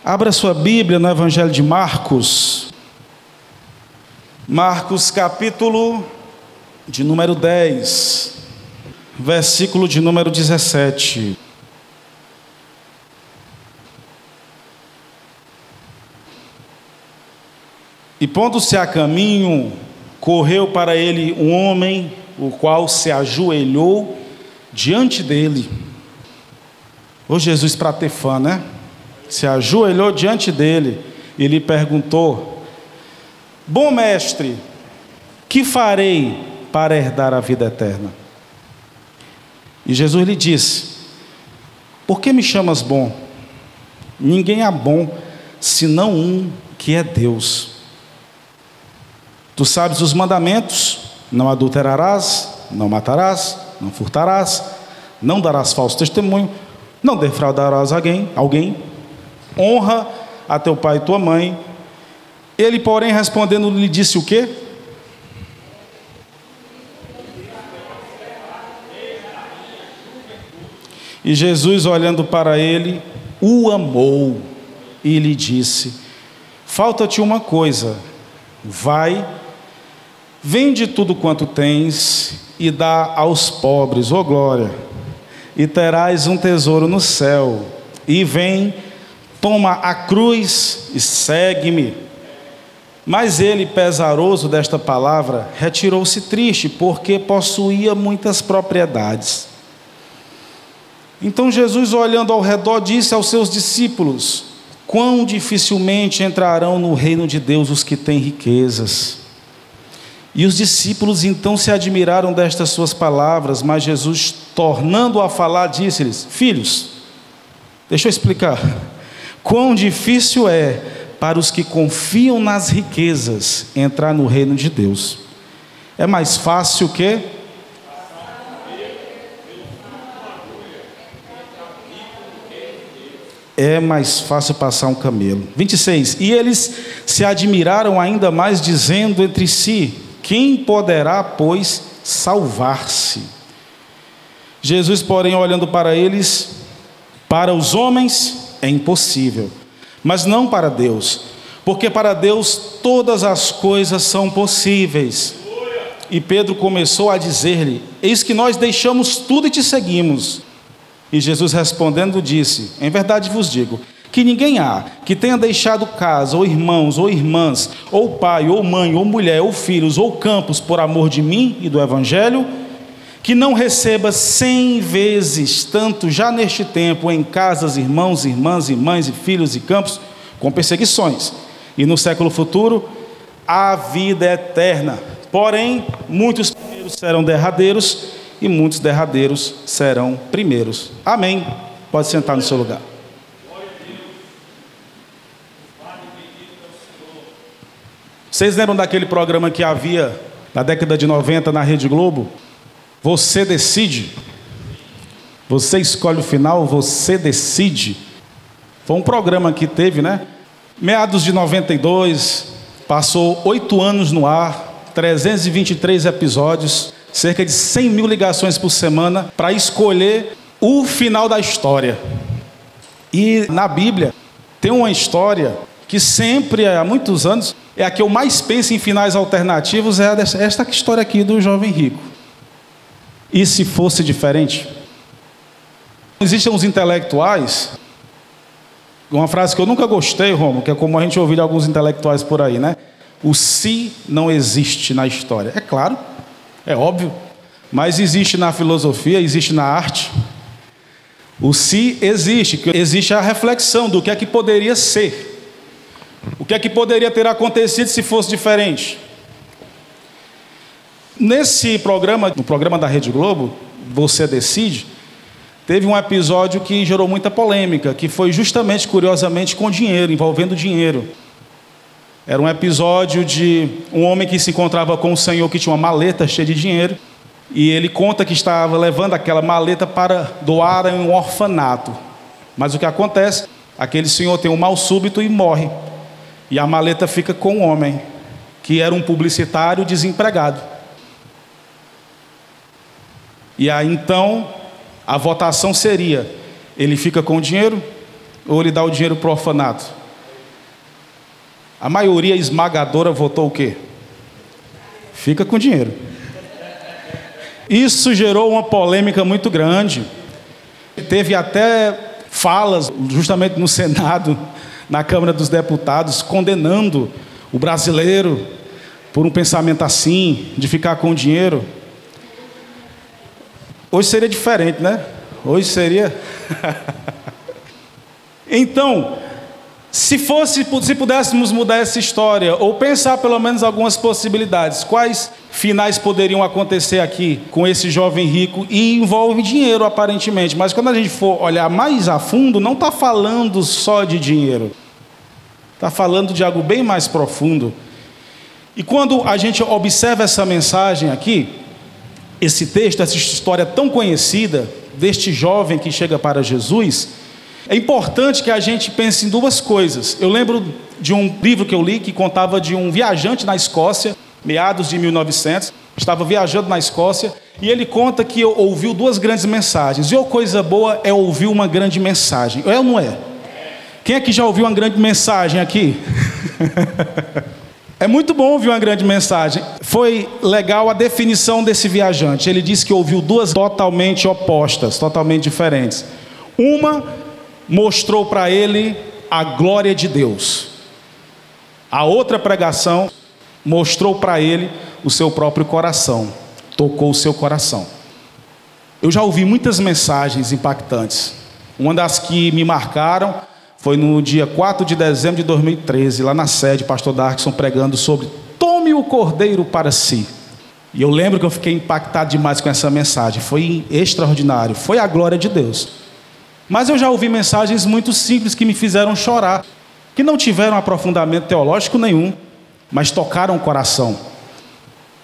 Abra sua Bíblia no Evangelho de Marcos. Marcos capítulo de número 10, versículo de número 17. E pondo-se a caminho, correu para ele um homem, o qual se ajoelhou diante dele. Ô Jesus para ter fã, né? Se ajoelhou diante dele e lhe perguntou: bom mestre, que farei para herdar a vida eterna? E Jesus lhe disse: por que me chamas bom? Ninguém há bom, senão um, que é Deus. Tu sabes os mandamentos: não adulterarás, não matarás, não furtarás, não darás falso testemunho, não defraudarás alguém, honra a teu pai e tua mãe. Ele, porém, respondendo, lhe disse o quê? E Jesus, olhando para ele, o amou e lhe disse: falta-te uma coisa, vai, vende tudo quanto tens e dá aos pobres, ó glória, e terás um tesouro no céu. E vem, toma a cruz e segue-me. Mas ele, pesaroso desta palavra, retirou-se triste, porque possuía muitas propriedades. Então Jesus, olhando ao redor, disse aos seus discípulos: quão dificilmente entrarão no reino de Deus os que têm riquezas. E os discípulos então se admiraram destas suas palavras, mas Jesus, tornando a falar, disse-lhes: filhos, deixa eu explicar. Quão difícil é para os que confiam nas riquezas entrar no reino de Deus. É mais fácil que... É mais fácil passar um camelo. 26. E eles se admiraram ainda mais, dizendo entre si: quem poderá, pois, salvar-se? Jesus, porém, olhando para eles: para os homens é impossível, mas não para Deus, porque para Deus todas as coisas são possíveis. E Pedro começou a dizer-lhe: eis que nós deixamos tudo e te seguimos. E Jesus respondendo disse: em verdade vos digo, que ninguém há que tenha deixado casa, ou irmãos, ou irmãs, ou pai, ou mãe, ou mulher, ou filhos, ou campos, por amor de mim e do Evangelho, que não receba 100 vezes tanto já neste tempo em casas, irmãos, irmãs, e mães, e filhos, e campos, com perseguições, e no século futuro a vida eterna. Porém, muitos primeiros serão derradeiros, e muitos derradeiros serão primeiros. Amém. Pode sentar no seu lugar. Vocês lembram daquele programa que havia na década de 90 na Rede Globo? Você decide. Você escolhe o final, você decide. Foi um programa que teve, né? Meados de 92, passou 8 anos no ar, 323 episódios, cerca de 100 mil ligações por semana, para escolher o final da história. E na Bíblia tem uma história que sempre, há muitos anos, é a que eu mais penso em finais alternativos, é esta história aqui do jovem rico. E se fosse diferente? Existem uns intelectuais, uma frase que eu nunca gostei, Romo, que é como a gente ouviu de alguns intelectuais por aí, né? O se não existe na história. É claro, é óbvio, mas existe na filosofia, existe na arte. O se existe, que existe a reflexão do que é que poderia ser. O que é que poderia ter acontecido se fosse diferente? Nesse programa, no programa da Rede Globo, Você Decide, teve um episódio que gerou muita polêmica, que foi justamente, curiosamente, com dinheiro, envolvendo dinheiro. Era um episódio de um homem que se encontrava com um senhor que tinha uma maleta cheia de dinheiro, e ele conta que estava levando aquela maleta para doar em um orfanato. Mas o que acontece? Aquele senhor tem um mal súbito e morre. E a maleta fica com o homem, que era um publicitário desempregado. E aí então a votação seria: ele fica com o dinheiro ou ele dá o dinheiro para o orfanato? A maioria esmagadora votou o quê? Fica com o dinheiro. Isso gerou uma polêmica muito grande. Teve até falas, justamente no Senado, na Câmara dos Deputados, condenando o brasileiro por um pensamento assim, de ficar com o dinheiro. Hoje seria diferente, né? Hoje seria... Então, se pudéssemos mudar essa história, ou pensar pelo menos algumas possibilidades, quais finais poderiam acontecer aqui com esse jovem rico? E envolve dinheiro, aparentemente, mas quando a gente for olhar mais a fundo, não está falando só de dinheiro, está falando de algo bem mais profundo. E quando a gente observa essa mensagem aqui, esse texto, essa história tão conhecida deste jovem que chega para Jesus, é importante que a gente pense em duas coisas. Eu lembro de um livro que eu li que contava de um viajante na Escócia, meados de 1900, estava viajando na Escócia, e ele conta que ouviu duas grandes mensagens. E a coisa boa é ouvir uma grande mensagem. É ou não é? Quem é que já ouviu uma grande mensagem aqui? É muito bom ouvir uma grande mensagem. Foi legal a definição desse viajante. Ele disse que ouviu duas totalmente opostas, totalmente diferentes. Uma mostrou para ele a glória de Deus. A outra pregação mostrou para ele o seu próprio coração, tocou o seu coração. Eu já ouvi muitas mensagens impactantes. Uma das que me marcaram foi no dia 4 de dezembro de 2013, lá na sede, pastor Darkson pregando sobre tome o cordeiro para si. E eu lembro que eu fiquei impactado demais com essa mensagem. Foi extraordinário, foi a glória de Deus. Mas eu já ouvi mensagens muito simples que me fizeram chorar, que não tiveram aprofundamento teológico nenhum, mas tocaram o coração.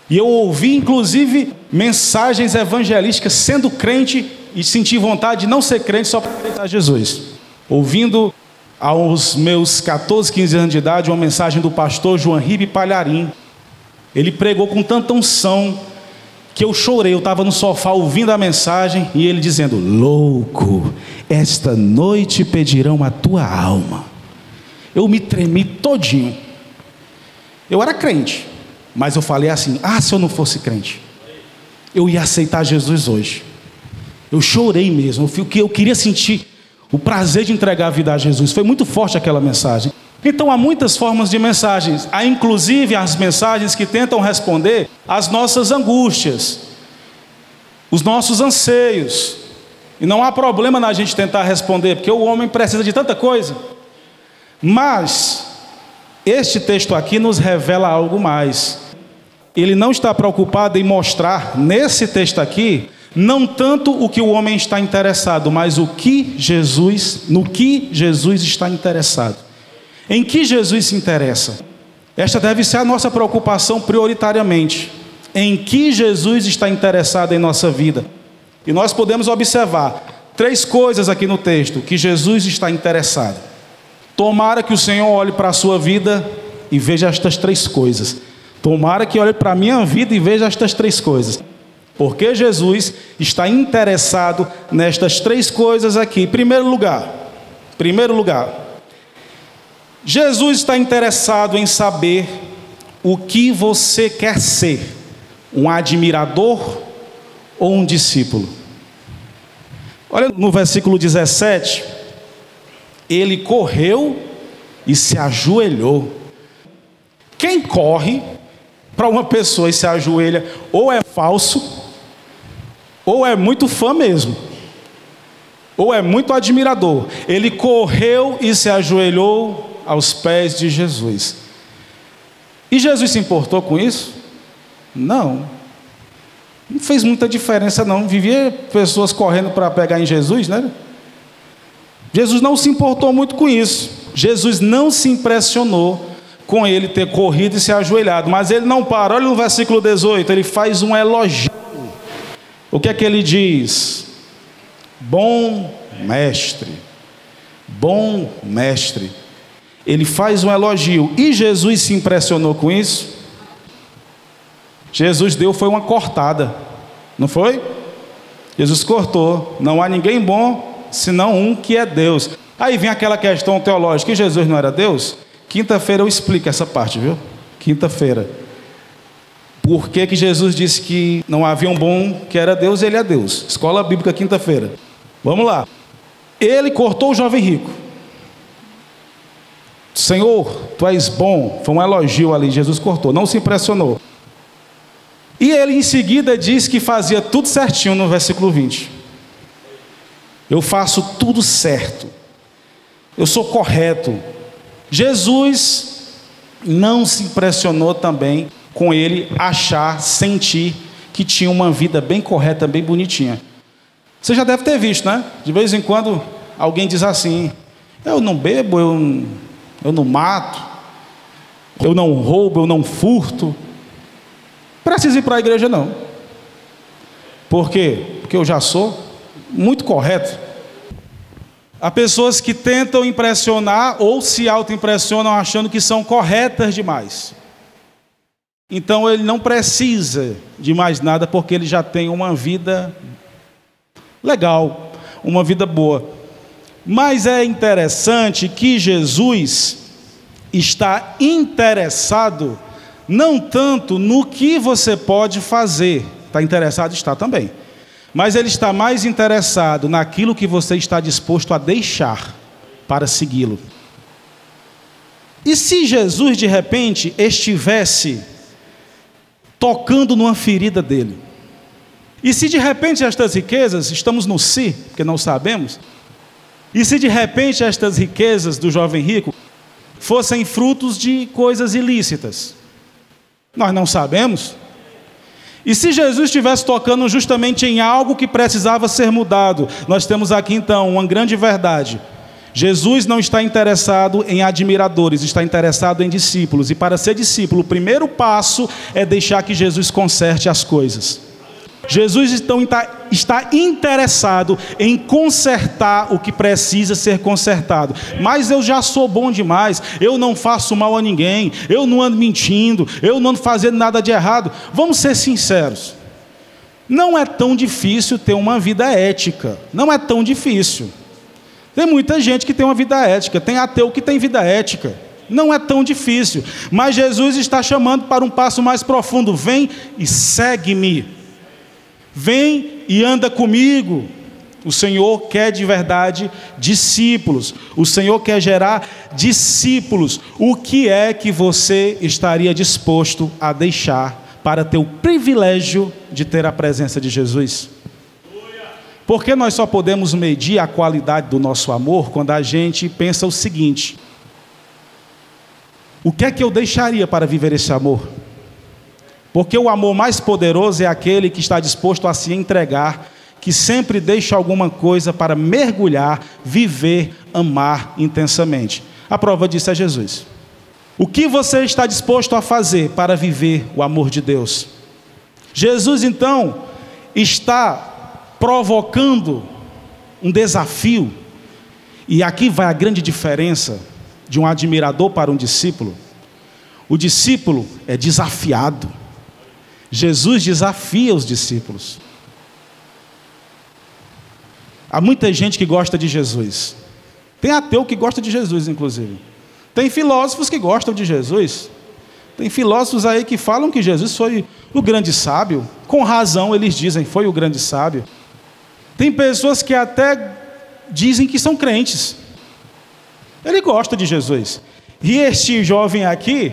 E eu ouvi, inclusive, mensagens evangelísticas sendo crente e senti vontade de não ser crente só para aceitar Jesus. Ouvindo, aos meus 14, 15 anos de idade, uma mensagem do pastor João Ribe Palharim. Ele pregou com tanta unção que eu chorei. Eu estava no sofá ouvindo a mensagem e ele dizendo: louco, esta noite pedirão a tua alma. Eu me tremi todinho. Eu era crente, mas eu falei assim: se eu não fosse crente, eu ia aceitar Jesus hoje. Eu chorei mesmo, eu queria sentir o prazer de entregar a vida a Jesus. Foi muito forte aquela mensagem. Então há muitas formas de mensagens. Há inclusive as mensagens que tentam responder às nossas angústias, os nossos anseios. E não há problema na gente tentar responder, porque o homem precisa de tanta coisa. Mas este texto aqui nos revela algo mais. Ele não está preocupado em mostrar nesse texto aqui não tanto o que o homem está interessado, mas no que Jesus está interessado. Em que Jesus se interessa? Esta deve ser a nossa preocupação prioritariamente. Em que Jesus está interessado em nossa vida? E nós podemos observar 3 coisas aqui no texto que Jesus está interessado. Tomara que o Senhor olhe para a sua vida e veja estas 3 coisas. Tomara que olhe para a minha vida e veja estas 3 coisas. Porque Jesus está interessado nestas 3 coisas aqui. Primeiro lugar, Jesus está interessado em saber o que você quer ser: um admirador ou um discípulo? Olha no versículo 17, ele correu e se ajoelhou. Quem corre para uma pessoa e se ajoelha, ou é falso, ou é muito fã mesmo, ou é muito admirador. Ele correu e se ajoelhou aos pés de Jesus. E Jesus se importou com isso? Não fez muita diferença não. Vivia pessoas correndo para pegar em Jesus, né? Jesus não se importou muito com isso. Jesus não se impressionou com ele ter corrido e se ajoelhado. Mas ele não para. Olha no versículo 18, ele faz um elogio. O que é que ele diz? Bom mestre. Bom mestre. Ele faz um elogio. E Jesus se impressionou com isso? Jesus deu foi uma cortada, não foi? Jesus cortou. Não há ninguém bom senão um que é Deus. Aí vem aquela questão teológica, que Jesus não era Deus? Quinta-feira eu explico essa parte, viu? Quinta-feira. Por que Jesus disse que não havia um bom que era Deus, ele é Deus? Escola Bíblica, quinta-feira. Vamos lá. Ele cortou o jovem rico. Senhor, tu és bom. Foi um elogio ali, Jesus cortou, não se impressionou. E ele em seguida diz que fazia tudo certinho no versículo 20. Eu faço tudo certo. Eu sou correto. Jesus não se impressionou também com ele achar, sentir que tinha uma vida bem correta, bem bonitinha. Você já deve ter visto, né? De vez em quando alguém diz assim: eu não bebo, eu não mato, eu não roubo, eu não furto. Precisa ir para a igreja não. Por quê? Porque eu já sou muito correto. Há pessoas que tentam impressionar ou se auto-impressionam achando que são corretas demais. Então ele não precisa de mais nada porque ele já tem uma vida legal, uma vida boa. Mas é interessante que Jesus está interessado não tanto no que você pode fazer. Está interessado? Está também. Mas ele está mais interessado naquilo que você está disposto a deixar para segui-lo. E se Jesus de repente estivesse tocando numa ferida dele? E se de repente estas riquezas, estamos no se, porque não sabemos, e se de repente estas riquezas do jovem rico fossem frutos de coisas ilícitas? Nós não sabemos. E se Jesus estivesse tocando justamente em algo que precisava ser mudado? Nós temos aqui então uma grande verdade. Jesus não está interessado em admiradores, está interessado em discípulos. E para ser discípulo, o primeiro passo é deixar que Jesus conserte as coisas. Jesus então está interessado em consertar o que precisa ser consertado. Mas eu já sou bom demais, eu não faço mal a ninguém, eu não ando mentindo, eu não ando fazendo nada de errado. Vamos ser sinceros. Não é tão difícil ter uma vida ética. Não é tão difícil. Tem muita gente que tem uma vida ética, tem ateu que tem vida ética. Não é tão difícil. Mas Jesus está chamando para um passo mais profundo. Vem e segue-me. Vem e anda comigo. O Senhor quer de verdade discípulos. O Senhor quer gerar discípulos. O que é que você estaria disposto a deixar para ter o privilégio de ter a presença de Jesus? Porque nós só podemos medir a qualidade do nosso amor quando a gente pensa o seguinte: o que é que eu deixaria para viver esse amor? Porque o amor mais poderoso é aquele que está disposto a se entregar, que sempre deixa alguma coisa para mergulhar, viver, amar intensamente. A prova disso é Jesus. O que você está disposto a fazer para viver o amor de Deus? Jesus então está provocando um desafio, e aqui vai a grande diferença de um admirador para um discípulo. O discípulo é desafiado. Jesus desafia os discípulos. Há muita gente que gosta de Jesus. Tem ateu que gosta de Jesus, inclusive. Tem filósofos que gostam de Jesus. Tem filósofos aí que falam que Jesus foi o grande sábio. Com razão eles dizem, foi o grande sábio. Tem pessoas que até dizem que são crentes. Ele gosta de Jesus. E este jovem aqui,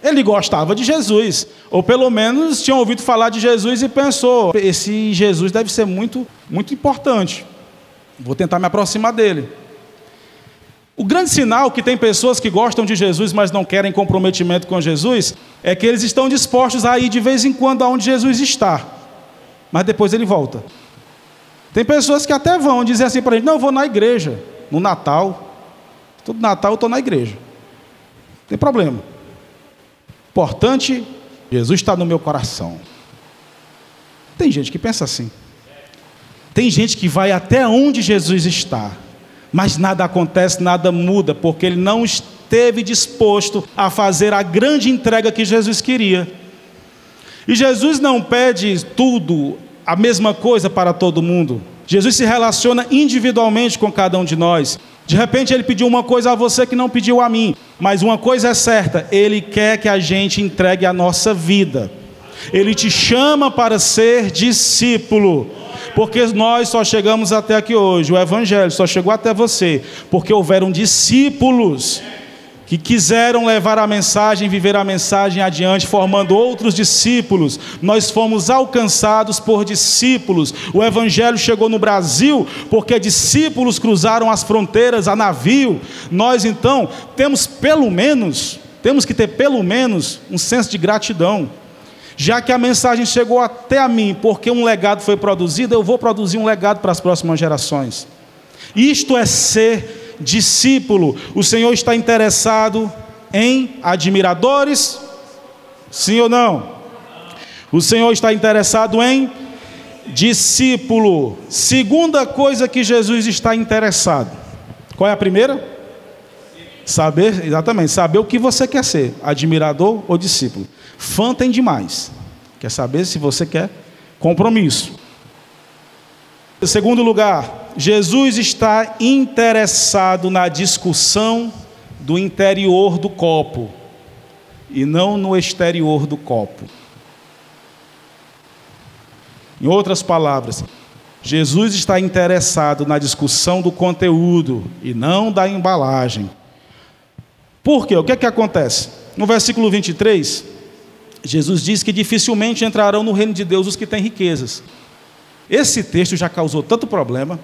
ele gostava de Jesus. Ou pelo menos tinha ouvido falar de Jesus e pensou: esse Jesus deve ser muito, muito importante. Vou tentar me aproximar dele. O grande sinal que tem pessoas que gostam de Jesus, mas não querem comprometimento com Jesus, é que eles estão dispostos a ir de vez em quando aonde Jesus está. Mas depois ele volta. Tem pessoas que até vão dizer assim para a gente: não, eu vou na igreja, no Natal. Todo Natal eu estou na igreja. Não tem problema. Importante, Jesus está no meu coração. Tem gente que pensa assim. Tem gente que vai até onde Jesus está, mas nada acontece, nada muda, porque ele não esteve disposto a fazer a grande entrega que Jesus queria. E Jesus não pede tudo, a mesma coisa para todo mundo. Jesus se relaciona individualmente com cada um de nós. De repente ele pediu uma coisa a você que não pediu a mim. Mas uma coisa é certa, ele quer que a gente entregue a nossa vida. Ele te chama para ser discípulo. Porque nós só chegamos até aqui hoje. O Evangelho só chegou até você porque houveram discípulos que quiseram levar a mensagem, viver a mensagem adiante, formando outros discípulos. Nós fomos alcançados por discípulos. O Evangelho chegou no Brasil porque discípulos cruzaram as fronteiras a navio. Nós então temos que ter pelo menos um senso de gratidão. Já que a mensagem chegou até a mim, porque um legado foi produzido, eu vou produzir um legado para as próximas gerações. Isto é ser discípulo. O Senhor está interessado em admiradores? Sim ou não? O Senhor está interessado em discípulo. Segunda coisa que Jesus está interessado. Qual é a primeira? Saber, exatamente, saber o que você quer ser, admirador ou discípulo. Fã tem demais. Quer saber se você quer compromisso. Em segundo lugar, Jesus está interessado na discussão do interior do copo e não no exterior do copo. Em outras palavras, Jesus está interessado na discussão do conteúdo e não da embalagem. Por quê? O que é que acontece? No versículo 23, Jesus diz que dificilmente entrarão no reino de Deus os que têm riquezas. Esse texto já causou tanto problema.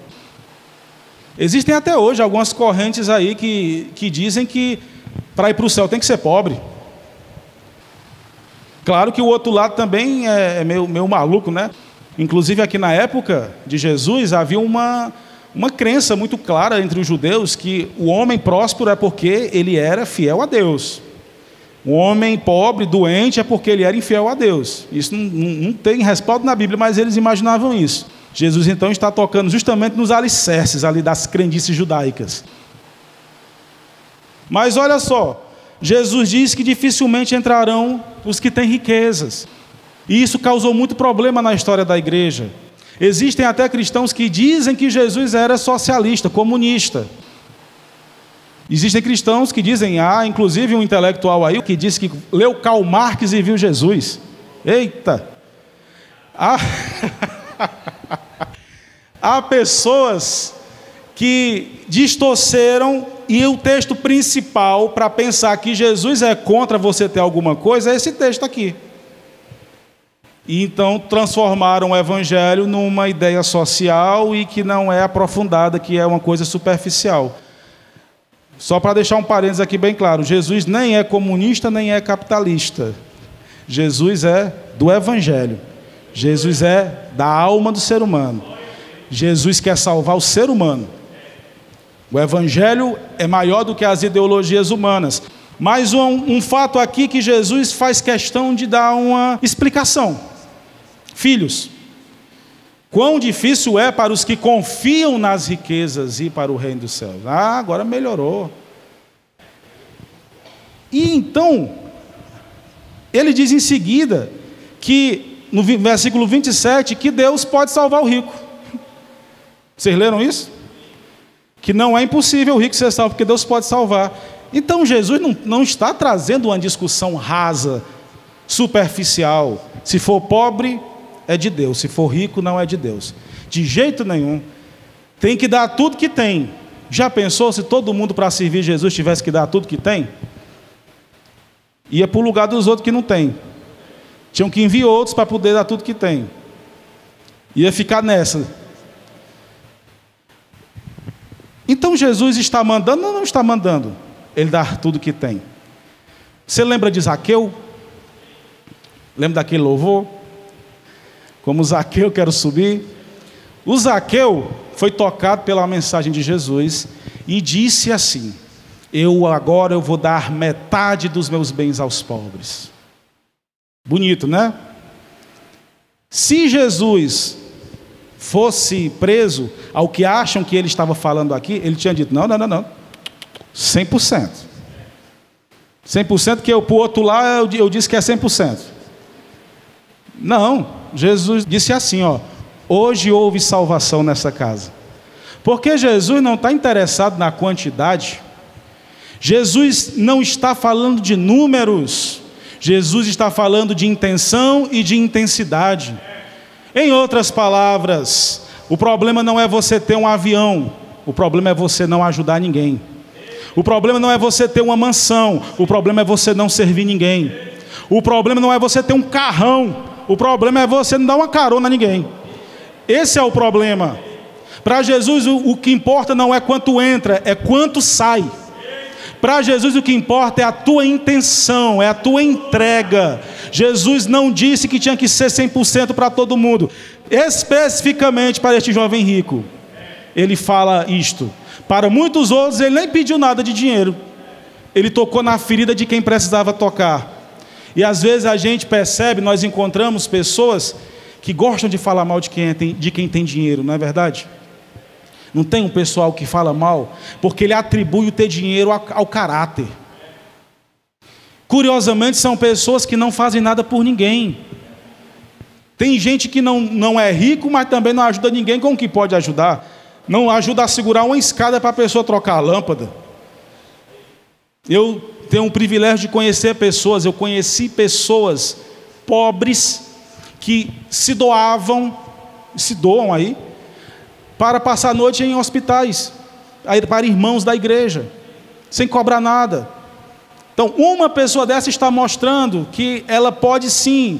Existem até hoje algumas correntes aí que dizem que para ir para o céu tem que ser pobre. Claro que o outro lado também é meio maluco, né? Inclusive aqui na época de Jesus havia uma crença muito clara entre os judeus que o homem próspero é porque ele era fiel a Deus. O homem pobre, doente, é porque ele era infiel a Deus. Isso não tem respaldo na Bíblia, mas eles imaginavam isso. Jesus então está tocando justamente nos alicerces ali das crendices judaicas. Mas olha só, Jesus diz que dificilmente entrarão os que têm riquezas. E isso causou muito problema na história da igreja. Existem até cristãos que dizem que Jesus era socialista, comunista. Existem cristãos que dizem, inclusive um intelectual aí, que disse que leu Karl Marx e viu Jesus. Eita! Há pessoas que distorceram, e o texto principal para pensar que Jesus é contra você ter alguma coisa é esse texto aqui. E então transformaram o Evangelho numa ideia social e que não é aprofundada, que é uma coisa superficial. Só para deixar um parênteses aqui bem claro, Jesus nem é comunista, nem é capitalista. Jesus é do Evangelho. Jesus é da alma do ser humano. Jesus quer salvar o ser humano. O Evangelho é maior do que as ideologias humanas. Mas um fato aqui que Jesus faz questão de dar uma explicação. Filhos, quão difícil é para os que confiam nas riquezas ir para o reino dos céus. Agora melhorou. E então, ele diz em seguida, que no versículo 27, que Deus pode salvar o rico. Vocês leram isso? Que não é impossível o rico ser salvo, porque Deus pode salvar. Então Jesus não está trazendo uma discussão rasa, superficial. Se for pobre, é de Deus. Se for rico, não é de Deus. De jeito nenhum. Tem que dar tudo que tem. Já pensou se todo mundo para servir Jesus tivesse que dar tudo que tem? Ia para o lugar dos outros que não tem. Tinham que enviar outros para poder dar tudo que tem. Ia ficar nessa. Então Jesus está mandando ou não está mandando ele dar tudo que tem? Você lembra de Zaqueu? Lembra daquele louvor? Como Zaqueu, quero subir. O Zaqueu foi tocado pela mensagem de Jesus e disse assim: agora eu vou dar metade dos meus bens aos pobres. Bonito, né? Se Jesus fosse preso ao que acham que ele estava falando aqui, ele tinha dito, não, 100%. 100% que eu, para o outro lá, eu disse que é 100%. Não, Jesus disse assim, hoje houve salvação nessa casa. Porque Jesus não está interessado na quantidade. Jesus não está falando de números. Jesus está falando de intenção e de intensidade. Em outras palavras, o problema não é você ter um avião. O problema é você não ajudar ninguém. O problema não é você ter uma mansão. O problema é você não servir ninguém. O problema não é você ter um carrão. O problema é você não dar uma carona a ninguém. Esse é o problema. Para Jesus o que importa não é quanto entra, é quanto sai. Para Jesus o que importa é a tua intenção, é a tua entrega. Jesus não disse que tinha que ser 100% para todo mundo. Especificamente para este jovem rico, ele fala isto. Para muitos outros ele nem pediu nada de dinheiro. Ele tocou na ferida de quem precisava tocar. E às vezes a gente percebe, nós encontramos pessoas que gostam de falar mal de quem tem dinheiro, não é verdade? Não tem um pessoal que fala mal, porque ele atribui o ter dinheiro ao caráter. Curiosamente, são pessoas que não fazem nada por ninguém. Tem gente que não é rico, mas também não ajuda ninguém com o que pode ajudar. Não ajuda a segurar uma escada para a pessoa trocar a lâmpada. Eu tenho o privilégio de conhecer pessoas, eu conheci pessoas pobres que se doam aí, para passar a noite em hospitais, para irmãos da igreja, sem cobrar nada. Então, uma pessoa dessa está mostrando que ela pode sim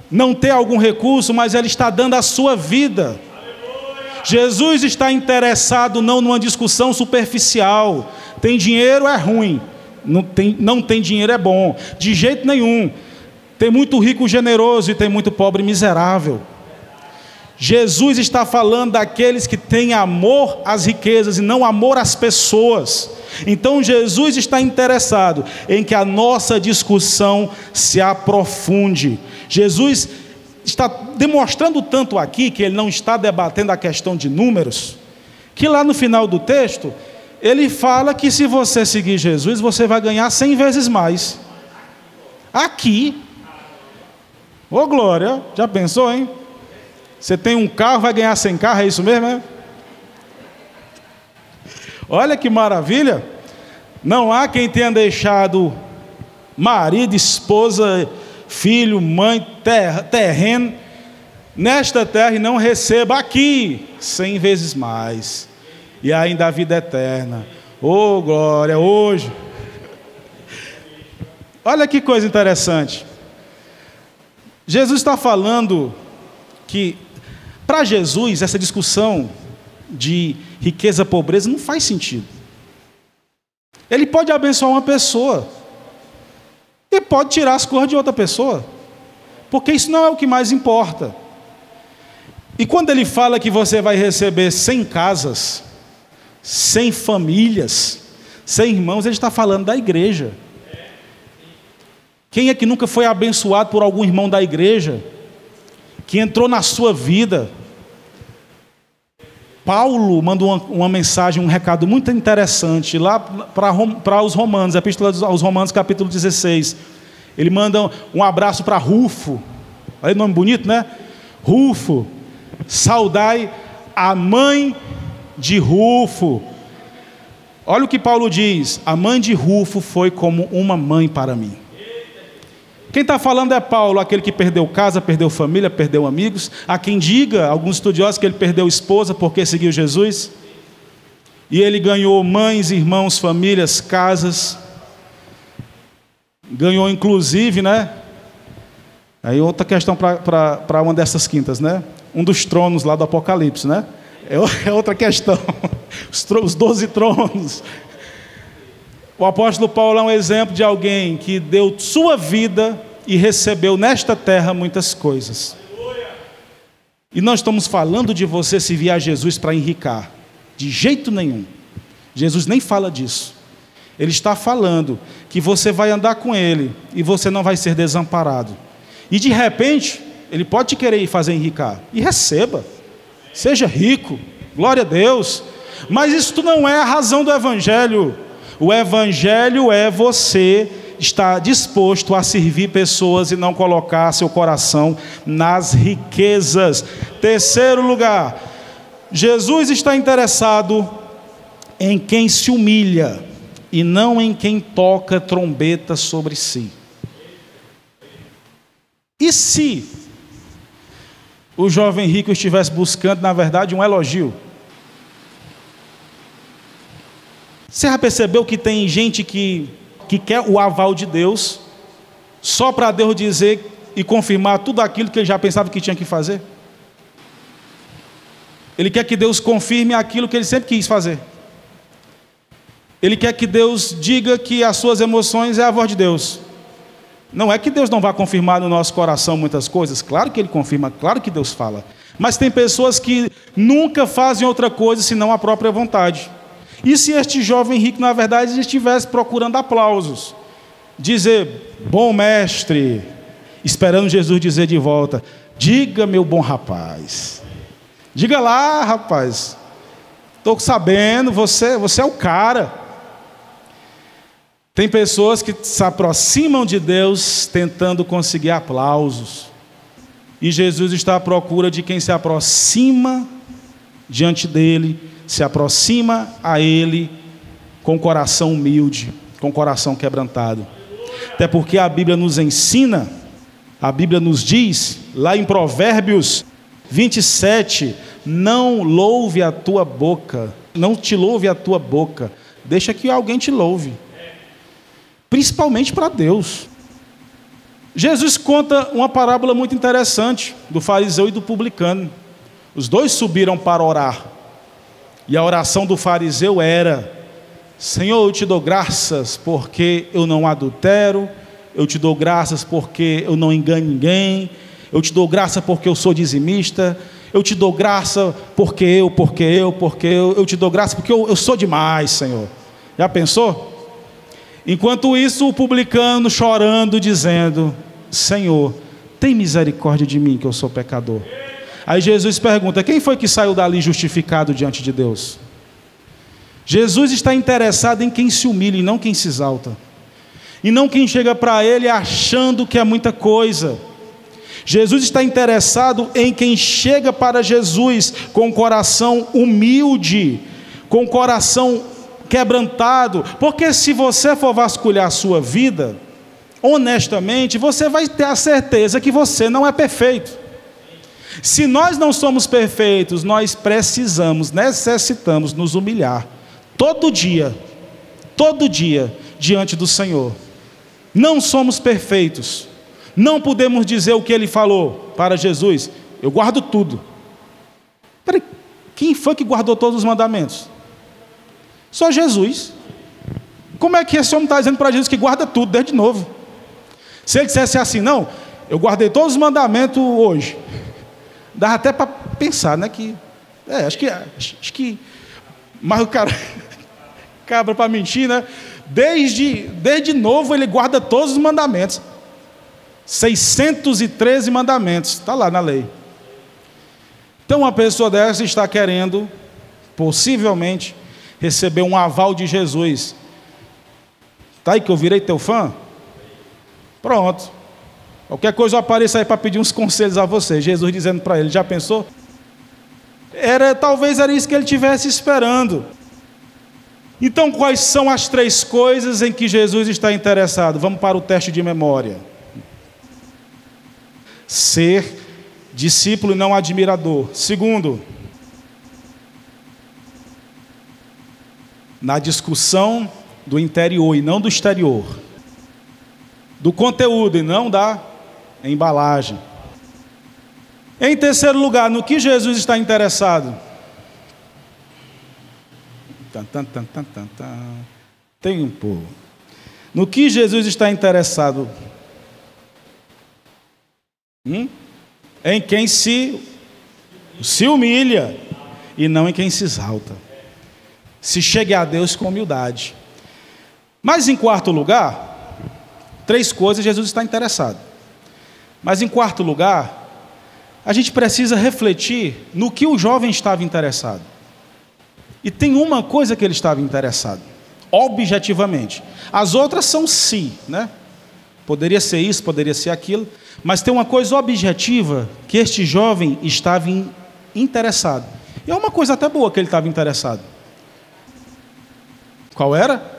não ter algum recurso, mas ela está dando a sua vida. Jesus está interessado não numa discussão superficial. Tem dinheiro é ruim, não tem dinheiro é bom, de jeito nenhum. Tem muito rico generoso e tem muito pobre miserável. Jesus está falando daqueles que têm amor às riquezas e não amor às pessoas. Então Jesus está interessado em que a nossa discussão se aprofunde. Jesus está demonstrando tanto aqui que ele não está debatendo a questão de números, que lá no final do texto ele fala que se você seguir Jesus, você vai ganhar 100 vezes mais. Aqui, ô glória, já pensou, hein? Você tem um carro, vai ganhar 100 carros, é isso mesmo, é? Olha que maravilha. Não há quem tenha deixado marido, esposa, filho, mãe, terreno nesta terra e não receba aqui 100 vezes mais. E ainda a vida eterna. Oh, glória, hoje. Olha que coisa interessante. Jesus está falando que, para Jesus, essa discussão de riqueza e pobreza não faz sentido. Ele pode abençoar uma pessoa e pode tirar as coisas de outra pessoa, porque isso não é o que mais importa. E quando ele fala que você vai receber 100 casas, 100 famílias, 100 irmãos, ele está falando da igreja. Quem é que nunca foi abençoado por algum irmão da igreja, que entrou na sua vida? Paulo mandou uma mensagem, um recado muito interessante, lá para os Romanos, a Epístola aos Romanos, capítulo 16. Ele manda um abraço para Rufo, olha o nome bonito, né? Rufo, saudai a mãe de Rufo. Olha o que Paulo diz: a mãe de Rufo foi como uma mãe para mim. Quem está falando é Paulo, aquele que perdeu casa, perdeu família, perdeu amigos. Há quem diga, alguns estudiosos, que ele perdeu esposa porque seguiu Jesus. E ele ganhou mães, irmãos, famílias, casas. Ganhou inclusive, né? Aí outra questão para uma dessas quintas, né? Um dos tronos lá do Apocalipse, né? É outra questão. Os 12 tronos. O apóstolo Paulo é um exemplo de alguém que deu sua vida e recebeu nesta terra muitas coisas. E nós estamos falando de você servir a Jesus para enricar. De jeito nenhum. Jesus nem fala disso. Ele está falando que você vai andar com Ele e você não vai ser desamparado. E de repente, Ele pode te querer fazer enricar. E receba. Seja rico. Glória a Deus. Mas isso não é a razão do Evangelho. O Evangelho é você estar disposto a servir pessoas e não colocar seu coração nas riquezas. Terceiro lugar, Jesus está interessado em quem se humilha e não em quem toca trombeta sobre si. E se o jovem rico estivesse buscando, na verdade, um elogio? Você já percebeu que tem gente que quer o aval de Deus só para Deus dizer e confirmar tudo aquilo que ele já pensava que tinha que fazer? Ele quer que Deus confirme aquilo que ele sempre quis fazer. Ele quer que Deus diga que as suas emoções é a voz de Deus. Não é que Deus não vai confirmar no nosso coração muitas coisas, claro que Ele confirma, claro que Deus fala. Mas tem pessoas que nunca fazem outra coisa senão a própria vontade. E se este jovem rico, na verdade, estivesse procurando aplausos? Dizer, bom mestre, esperando Jesus dizer de volta, diga meu bom rapaz. Diga lá, rapaz, estou sabendo, você é o cara. Tem pessoas que se aproximam de Deus tentando conseguir aplausos. E Jesus está à procura de quem se aproxima diante dele, se aproxima a ele com coração humilde, com coração quebrantado. Até porque a Bíblia nos ensina, a Bíblia nos diz, lá em Provérbios 27, não louve a tua boca, não te louve a tua boca, deixa que alguém te louve. Principalmente para Deus. Jesus conta uma parábola muito interessante do fariseu e do publicano. Os dois subiram para orar. E a oração do fariseu era: Senhor, eu te dou graças porque eu não adultero, eu te dou graças porque eu não engano ninguém, eu te dou graça porque eu sou dizimista, eu te dou graça porque eu te dou graça porque eu sou demais, Senhor. Já pensou? Enquanto isso, o publicano chorando, dizendo: Senhor, tem misericórdia de mim, que eu sou pecador. Aí Jesus pergunta: quem foi que saiu dali justificado diante de Deus? Jesus está interessado em quem se humilha e não quem se exalta. E não quem chega para ele achando que é muita coisa. Jesus está interessado em quem chega para Jesus com o coração humilde, com o coração quebrantado, porque se você for vasculhar a sua vida, honestamente, você vai ter a certeza que você não é perfeito. Se nós não somos perfeitos, nós necessitamos nos humilhar, todo dia, diante do Senhor. Não somos perfeitos, não podemos dizer o que Ele falou para Jesus: eu guardo tudo. Peraí, quem foi que guardou todos os mandamentos? Só Jesus. Como é que esse homem está dizendo para Jesus que guarda tudo desde novo? Se ele dissesse assim: não, eu guardei todos os mandamentos hoje, dava até para pensar, né? Acho que mas o cara cabra para mentir, né? Desde novo ele guarda todos os mandamentos. 613 mandamentos, está lá na lei. Então uma pessoa dessa está querendo, possivelmente, receber um aval de Jesus. Tá aí que eu virei teu fã? Pronto. Qualquer coisa eu apareço aí para pedir uns conselhos a você. Jesus dizendo para ele: já pensou? Talvez era isso que ele estivesse esperando. Então quais são as 3 coisas em que Jesus está interessado? Vamos para o teste de memória. Ser discípulo e não admirador. Segundo, na discussão do interior e não do exterior, do conteúdo e não da embalagem. Em terceiro lugar, no que Jesus está interessado? Tem um pouco. No que Jesus está interessado? Em quem se humilha e não em quem se exalta. Se chegue a Deus com humildade. Mas em quarto lugar, 3 coisas Jesus está interessado. Mas em quarto lugar, a gente precisa refletir no que o jovem estava interessado. E tem uma coisa que ele estava interessado, objetivamente. As outras são né? Poderia ser isso, poderia ser aquilo. Mas tem uma coisa objetiva que este jovem estava interessado. E é uma coisa até boa que ele estava interessado. Qual era?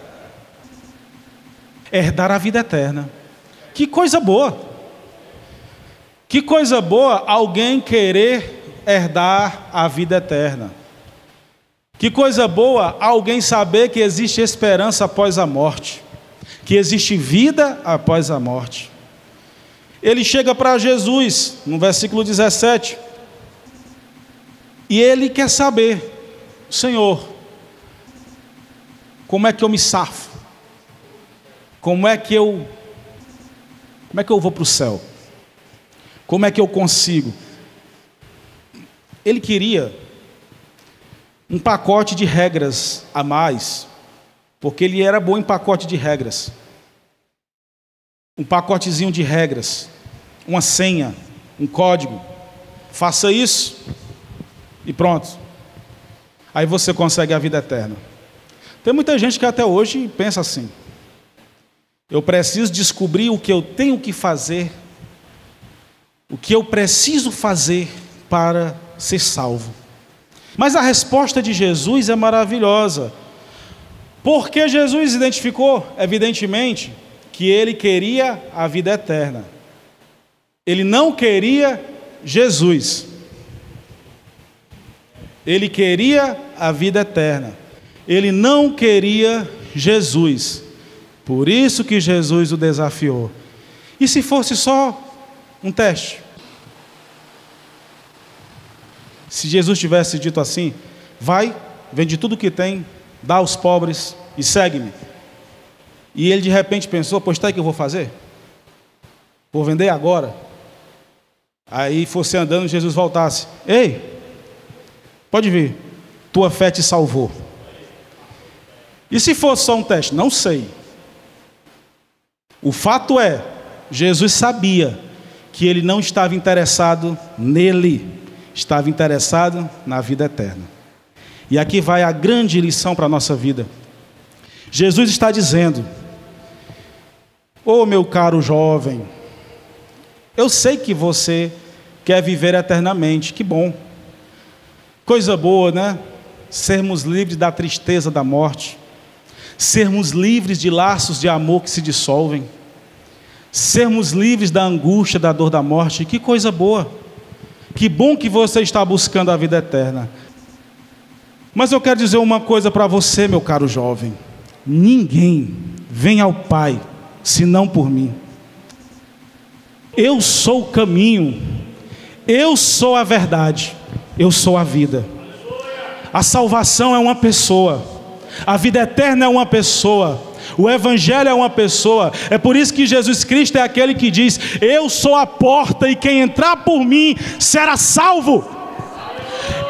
Herdar a vida eterna. Que coisa boa! Que coisa boa alguém querer herdar a vida eterna. Que coisa boa alguém saber que existe esperança após a morte. Que existe vida após a morte. Ele chega para Jesus, no versículo 17. E ele quer saber, Senhor, como é que eu me safo? Como é que eu vou para o céu? Como é que eu consigo? Ele queria um pacote de regras a mais, porque ele era bom em pacote de regras. Um pacotezinho de regras, uma senha, um código. Faça isso e pronto. Aí você consegue a vida eterna. Tem muita gente que até hoje pensa assim: eu preciso descobrir o que eu tenho que fazer, o que eu preciso fazer para ser salvo. Mas a resposta de Jesus é maravilhosa, porque Jesus identificou, evidentemente, que ele queria a vida eterna. Ele não queria Jesus. Ele queria a vida eterna. Ele não queria Jesus. Por isso que Jesus o desafiou. E se fosse só um teste? Se Jesus tivesse dito assim: vai, vende tudo que tem, dá aos pobres e segue-me. E ele de repente pensou: pois está aí que eu vou fazer? Vou vender agora. Aí fosse andando, Jesus voltasse: ei, pode vir, tua fé te salvou. E se fosse só um teste? Não sei. O fato é, Jesus sabia que ele não estava interessado nele, estava interessado na vida eterna. E aqui vai a grande lição para a nossa vida. Jesus está dizendo: ô meu caro jovem, eu sei que você quer viver eternamente, que bom. Coisa boa, né? Sermos livres da tristeza da morte, sermos livres de laços de amor que se dissolvem, sermos livres da angústia, da dor da morte. Que coisa boa. Que bom que você está buscando a vida eterna. Mas eu quero dizer uma coisa para você, meu caro jovem: ninguém vem ao Pai senão por mim. Eu sou o caminho, eu sou a verdade, eu sou a vida. A salvação é uma pessoa, a vida eterna é uma pessoa, o Evangelho é uma pessoa. É por isso que Jesus Cristo é aquele que diz: eu sou a porta e quem entrar por mim será salvo.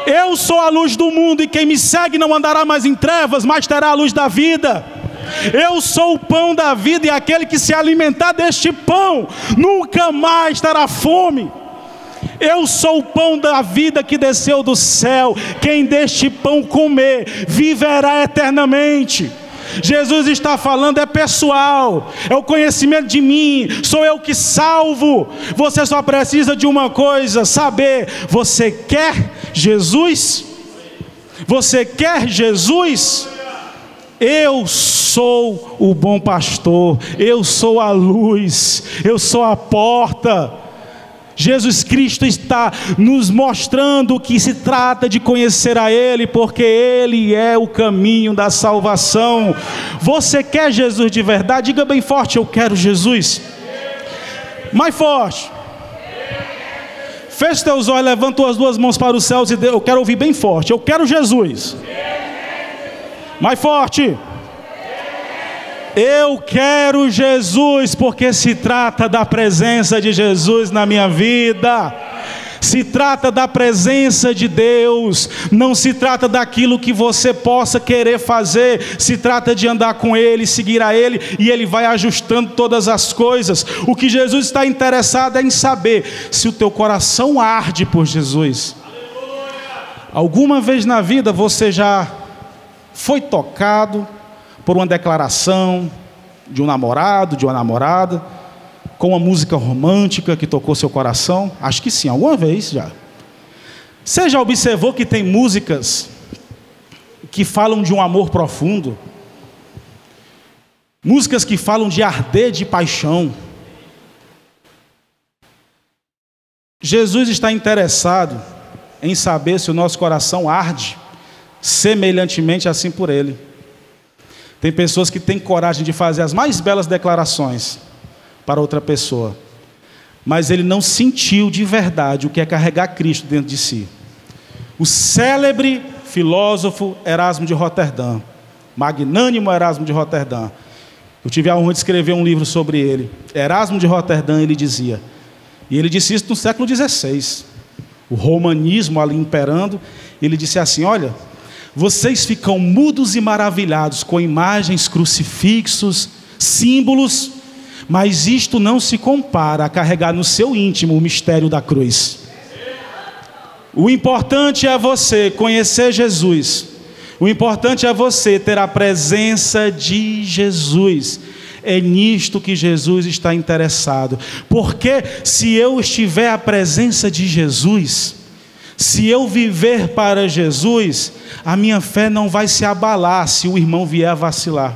Eu sou a luz do mundo e quem me segue não andará mais em trevas, mas terá a luz da vida. Eu sou o pão da vida e aquele que se alimentar deste pão nunca mais terá fome. Eu sou o pão da vida que desceu do céu. Quem deste pão comer viverá eternamente. Jesus está falando, é pessoal, é o conhecimento de mim, sou eu que salvo. Você só precisa de uma coisa: saber, você quer Jesus? Você quer Jesus? Eu sou o bom pastor, eu sou a luz, eu sou a porta. Jesus Cristo está nos mostrando que se trata de conhecer a Ele, porque Ele é o caminho da salvação. Você quer Jesus de verdade? Diga bem forte: eu quero Jesus. Mais forte. Feche teus olhos, levanta as duas mãos para os céus e eu quero ouvir bem forte: eu quero Jesus. Mais forte. Eu quero Jesus, porque se trata da presença de Jesus na minha vida. Se trata da presença de Deus. Não se trata daquilo que você possa querer fazer. Se trata de andar com Ele, seguir a Ele, e Ele vai ajustando todas as coisas. O que Jesus está interessado é em saber se o teu coração arde por Jesus. Alguma vez na vida você já foi tocado por uma declaração de um namorado, de uma namorada, com uma música romântica que tocou seu coração? Acho que sim, alguma vez já. Você já observou que tem músicas que falam de um amor profundo? Músicas que falam de arder de paixão. Jesus está interessado em saber se o nosso coração arde semelhantemente assim por Ele. Tem pessoas que têm coragem de fazer as mais belas declarações para outra pessoa, mas ele não sentiu de verdade o que é carregar Cristo dentro de si. O célebre filósofo Erasmo de Roterdã, magnânimo Erasmo de Roterdã, eu tive a honra de escrever um livro sobre ele. Erasmo de Roterdã, ele dizia, e ele disse isso no século XVI, o romanismo ali imperando, ele disse assim: olha, vocês ficam mudos e maravilhados com imagens, crucifixos, símbolos, mas isto não se compara a carregar no seu íntimo o mistério da cruz. O importante é você conhecer Jesus. O importante é você ter a presença de Jesus. É nisto que Jesus está interessado. Porque se eu estiver à presença de Jesus, se eu viver para Jesus, a minha fé não vai se abalar se o irmão vier a vacilar.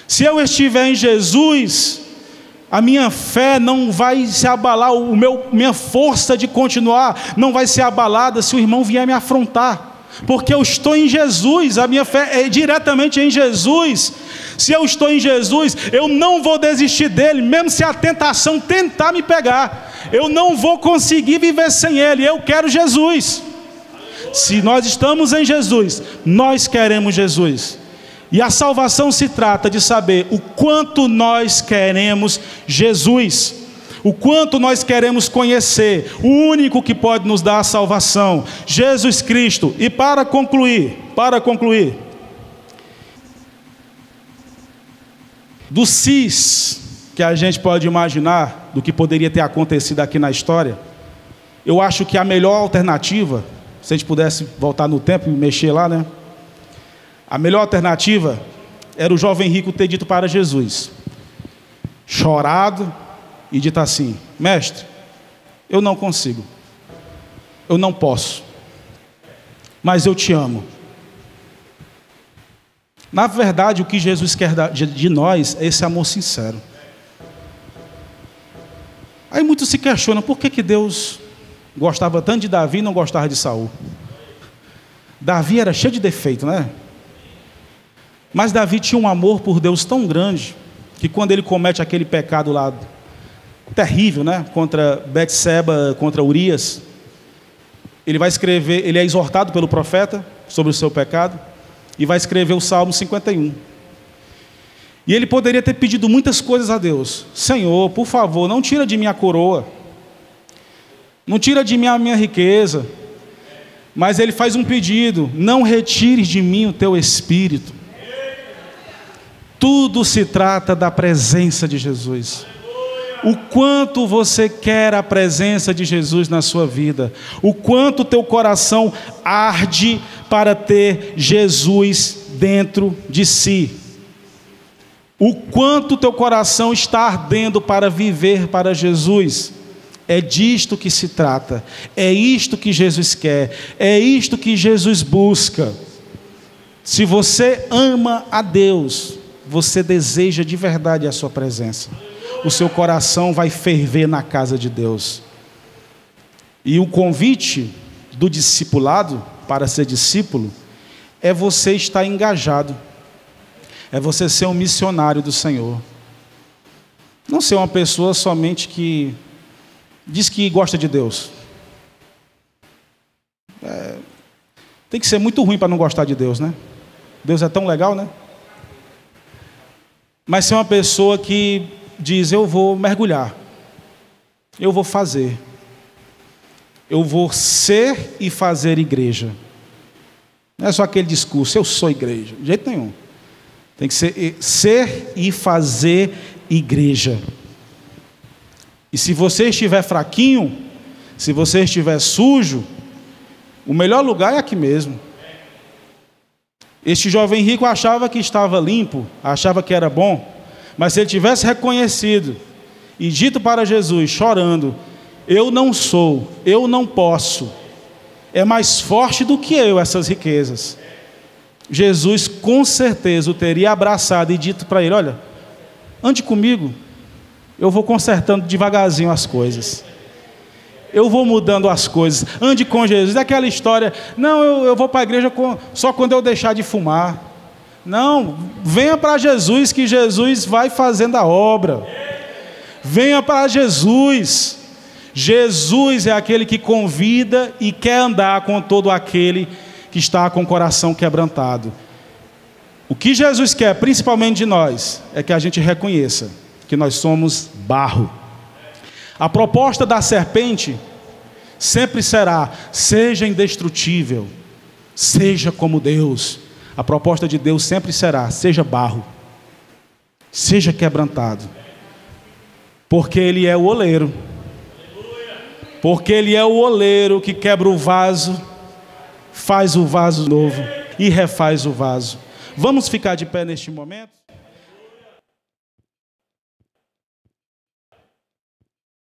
Se eu estiver em Jesus, a minha fé não vai se abalar, minha força de continuar não vai ser abalada se o irmão vier me afrontar. Porque eu estou em Jesus, a minha fé é diretamente em Jesus. Se eu estou em Jesus, eu não vou desistir dele, mesmo se a tentação tentar me pegar. Eu não vou conseguir viver sem ele, eu quero Jesus. Se nós estamos em Jesus, nós queremos Jesus. E a salvação se trata de saber o quanto nós queremos Jesus, o quanto nós queremos conhecer o único que pode nos dar a salvação, Jesus Cristo. E para concluir, do cis que a gente pode imaginar, do que poderia ter acontecido aqui na história, eu acho que a melhor alternativa, se a gente pudesse voltar no tempo e mexer lá, né? A melhor alternativa era o jovem rico ter dito para Jesus, chorado, e dito assim: mestre, eu não consigo, eu não posso, mas eu te amo. Na verdade, o que Jesus quer de nós é esse amor sincero. Aí muitos se questionam, por que Deus gostava tanto de Davi e não gostava de Saul? Davi era cheio de defeito, né? Mas Davi tinha um amor por Deus tão grande, que quando ele comete aquele pecado lá, terrível, né? Contra Betseba, contra Urias, ele vai escrever, ele é exortado pelo profeta sobre o seu pecado, e vai escrever o Salmo 51. E ele poderia ter pedido muitas coisas a Deus: Senhor, por favor, não tira de mim a coroa, não tira de mim a minha riqueza. Mas ele faz um pedido: não retires de mim o teu espírito. Tudo se trata da presença de Jesus. O quanto você quer a presença de Jesus na sua vida, o quanto teu coração arde para ter Jesus dentro de si, o quanto teu coração está ardendo para viver para Jesus. É disto que se trata, é isto que Jesus quer, é isto que Jesus busca. Se você ama a Deus, você deseja de verdade a sua presença, o seu coração vai ferver na casa de Deus. E o convite do discipulado para ser discípulo é você estar engajado, é você ser um missionário do Senhor, não ser uma pessoa somente que diz que gosta de Deus. Tem que ser muito ruim para não gostar de Deus, né? Deus é tão legal, né? Mas ser uma pessoa que diz: eu vou mergulhar, eu vou fazer, eu vou ser e fazer igreja. Não é só aquele discurso: eu sou igreja, de jeito nenhum. Tem que ser e fazer igreja. E se você estiver fraquinho, se você estiver sujo, o melhor lugar é aqui mesmo. Este jovem rico achava que estava limpo, achava que era bom, mas se ele tivesse reconhecido e dito para Jesus, chorando: eu não sou, eu não posso, é mais forte do que eu, essas riquezas. Jesus com certeza o teria abraçado e dito para ele: olha, ande comigo, eu vou consertando devagarzinho as coisas, eu vou mudando as coisas, ande com Jesus. Aquela história, não, eu vou para a igreja só quando eu deixar de fumar. Não, venha para Jesus, que Jesus vai fazendo a obra. Venha para Jesus. Jesus é aquele que convida e quer andar com todo aquele que está com o coração quebrantado. O que Jesus quer, principalmente de nós, é que a gente reconheça que nós somos barro. A proposta da serpente sempre será: seja indestrutível, seja como Deus. A proposta de Deus sempre será: seja barro, seja quebrantado, porque Ele é o oleiro. Porque Ele é o oleiro que quebra o vaso, faz o vaso novo e refaz o vaso. Vamos ficar de pé neste momento?